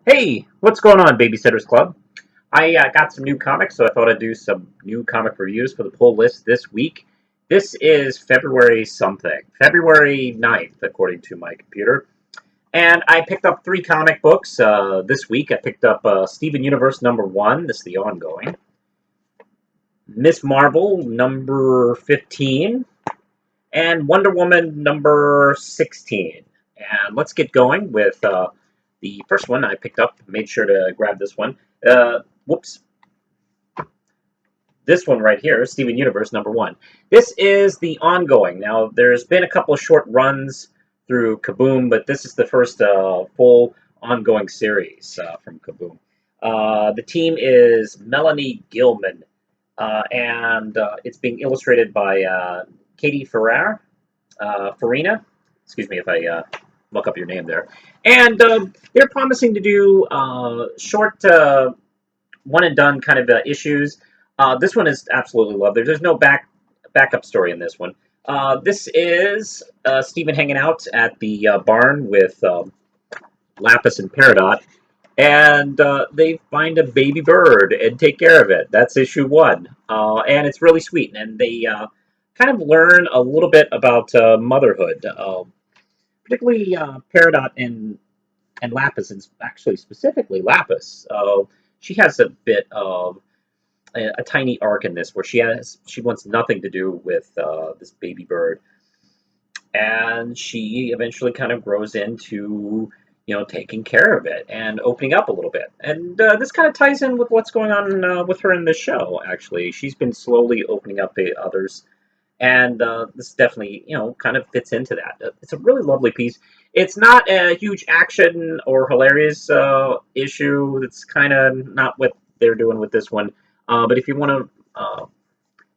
Hey, what's going on, Babysitters Club? I got some new comics, so I thought I'd do some new comic reviews for the pull list this week. This is February something, February 9th, according to my computer. And I picked up three comic books this week. I picked up Steven Universe #1, this is the ongoing, Miss Marvel #15, and Wonder Woman #16. And let's get going with the first one I picked up. Made sure to grab this one. Whoops. This one right here, Steven Universe #1. This is the ongoing. Now, there's been a couple of short runs through Kaboom, but this is the first full ongoing series from Kaboom. The team is Melanie Gilman, and it's being illustrated by Katie Farina. Excuse me if I muck up your name there. And they're promising to do short one and done kind of issues. This one is absolutely loved. There's no backup story in this one. This is Stephen hanging out at the barn with Lapis and Peridot, and they find a baby bird and take care of it. That's issue one, and it's really sweet. And they kind of learn a little bit about motherhood, particularly Peridot and Lapis, and actually specifically Lapis. She has a bit of a tiny arc in this where she wants nothing to do with this baby bird, and she eventually kind of grows into taking care of it and opening up a little bit. And this kind of ties in with what's going on with her in the show. Actually, she's been slowly opening up to others, and this definitely kind of fits into that. It's a really lovely piece. It's not a huge action or hilarious issue. It's kind of not what they're doing with this one. But if you want to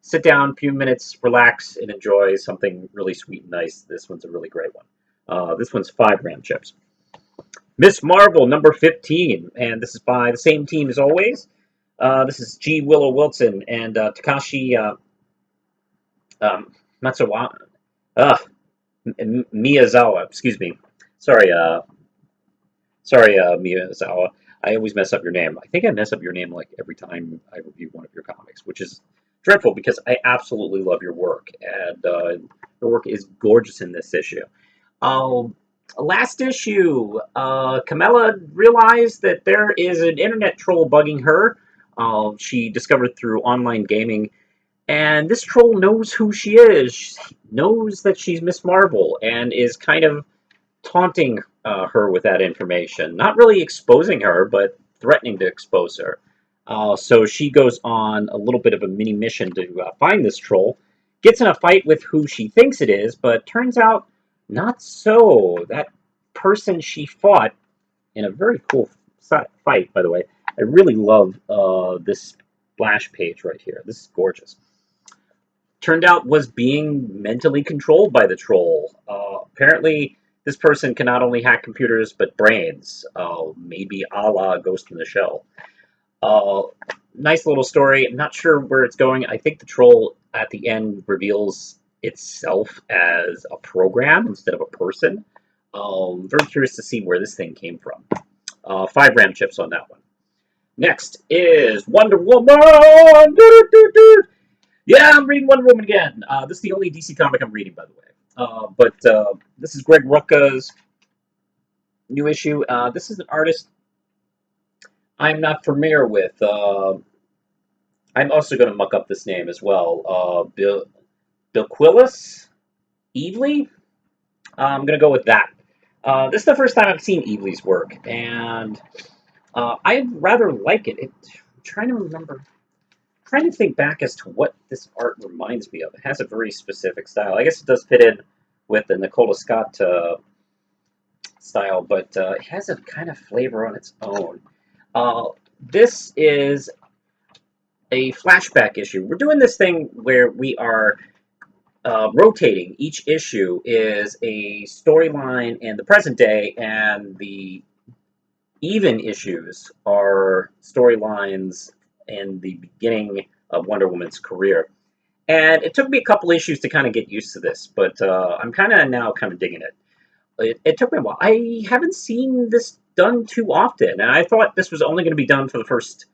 sit down a few minutes, relax, and enjoy something really sweet and nice, this one's a really great one. This one's 5 gram chips. Miss Marvel #15, and this is by the same team as always. This is G. Willow Wilson and Takashi Matsuwa, Miyazawa. Excuse me. Sorry, Miyazawa. I always mess up your name. I think I mess up your name like every time I review one of your comics, which is dreadful because I absolutely love your work, and your work is gorgeous in this issue. Last issue, Camilla realized that there is an internet troll bugging her. She discovered through online gaming, and this troll knows who she is. She knows that she's Miss Marvel, and is kind of taunting her with that information. Not really exposing her, but threatening to expose her. So she goes on a little bit of a mini mission to find this troll. Gets in a fight with who she thinks it is, but turns out not so. That person she fought in a very cool fight, by the way. I really love this splash page right here. This is gorgeous. Turned out was being mentally controlled by the troll. Apparently, this person can not only hack computers but brains. Maybe a la Ghost in the Shell. Uh, nice little story. I'm not sure where it's going. I think the troll at the end reveals itself as a program instead of a person. Very curious to see where this thing came from. 5 gram chips on that one. Next is Wonder Woman. Yeah, I'm reading Wonder Woman again. This is the only DC comic I'm reading, by the way. But this is Greg Rucka's new issue. This is an artist I'm not familiar with. I'm also going to muck up this name as well. Bilquillis Evely? I'm going to go with that. This is the first time I've seen Evely's work, and I rather like it. I'm trying to remember. Trying to think back as to what this art reminds me of. It has a very specific style. I guess it does fit in with the Nicola Scott style, but it has a kind of flavor on its own. This is a flashback issue. We're doing this thing where we are rotating. Each issue is a storyline in the present day, and the even issues are storylines in the beginning of Wonder Woman's career. And it took me a couple issues to kind of get used to this, but I'm kind of now kind of digging it. It took me a while. I haven't seen this done too often, and I thought this was only going to be done for the first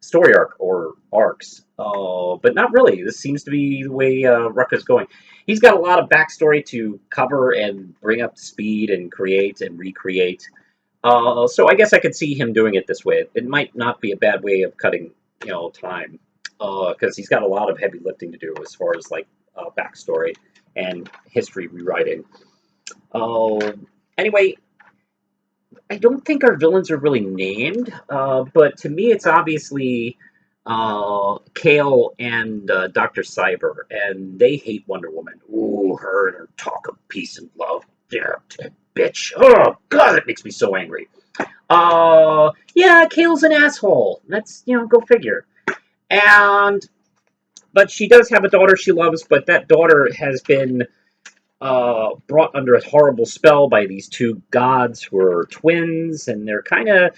story arc or arcs, but not really. This seems to be the way Rucka's going. He's got a lot of backstory to cover and bring up to speed and create and recreate. So I guess I could see him doing it this way. It might not be a bad way of cutting, time, because he's got a lot of heavy lifting to do as far as like backstory and history rewriting. Uh, anyway, I don't think our villains are really named, but to me, it's obviously Kale and Dr. Cyber, and they hate Wonder Woman. Ooh, her and her talk of peace and love. Yeah, bitch. Oh, God, that makes me so angry. Yeah, Kale's an asshole. That's, go figure. And, but she does have a daughter she loves, but that daughter has been brought under a horrible spell by these two gods who are twins, and they're kind of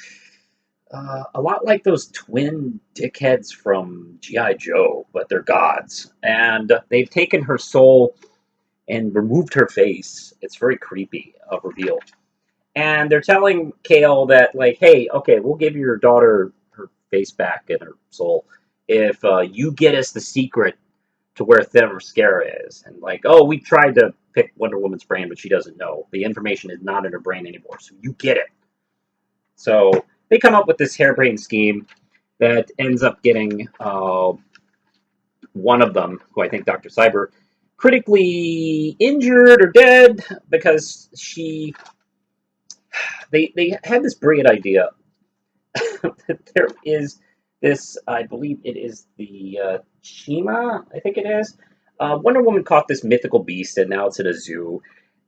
a lot like those twin dickheads from G.I. Joe, but they're gods. And they've taken her soul and removed her face. It's very creepy, reveal. And they're telling Kale that, like, hey, okay, we'll give your daughter her face back and her soul if you get us the secret to where Themyscira is. And like, oh, we tried to pick Wonder Woman's brain, but she doesn't know. The information is not in her brain anymore, so you get it. So they come up with this harebrained scheme that ends up getting one of them, who I think Dr. Cyber, critically injured or dead because they had this brilliant idea that there is this, I believe it is the Chima, I think it is. Wonder Woman caught this mythical beast, and now it's in a zoo.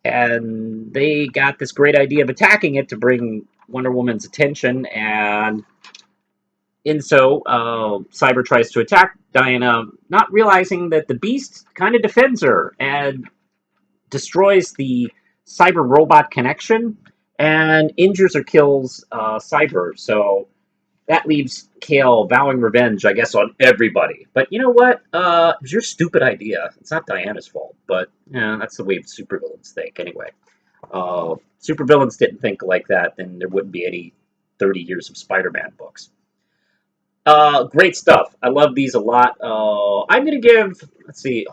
And they got this great idea of attacking it to bring Wonder Woman's attention. And in so, Cyber tries to attack Diana, not realizing that the beast kind of defends her and destroys the cyber robot connection and injures or kills Cyber. So that leaves Kale vowing revenge, I guess, on everybody. But you know what? It was your stupid idea. It's not Diana's fault, but that's the way supervillains think, anyway. Supervillains didn't think like that, then there wouldn't be any 30 years of Spider-Man books. Great stuff. I love these a lot. I'm going to give, let's see,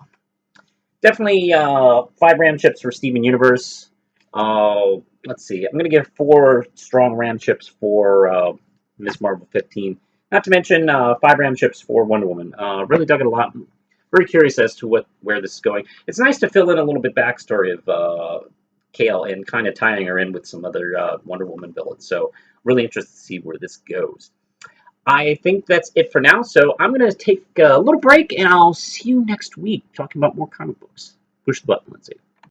definitely 5 Ram chips for Steven Universe. Let's see, I'm going to give 4 strong Ram chips for Miss Marvel 15. Not to mention 5 Ram chips for Wonder Woman. Really dug it a lot. Very curious as to where this is going. It's nice to fill in a little bit backstory of Kale and kind of tying her in with some other Wonder Woman villains. So really interested to see where this goes. I think that's it for now. So I'm going to take a little break, and I'll see you next week talking about more comic books. Push the button, Lindsay.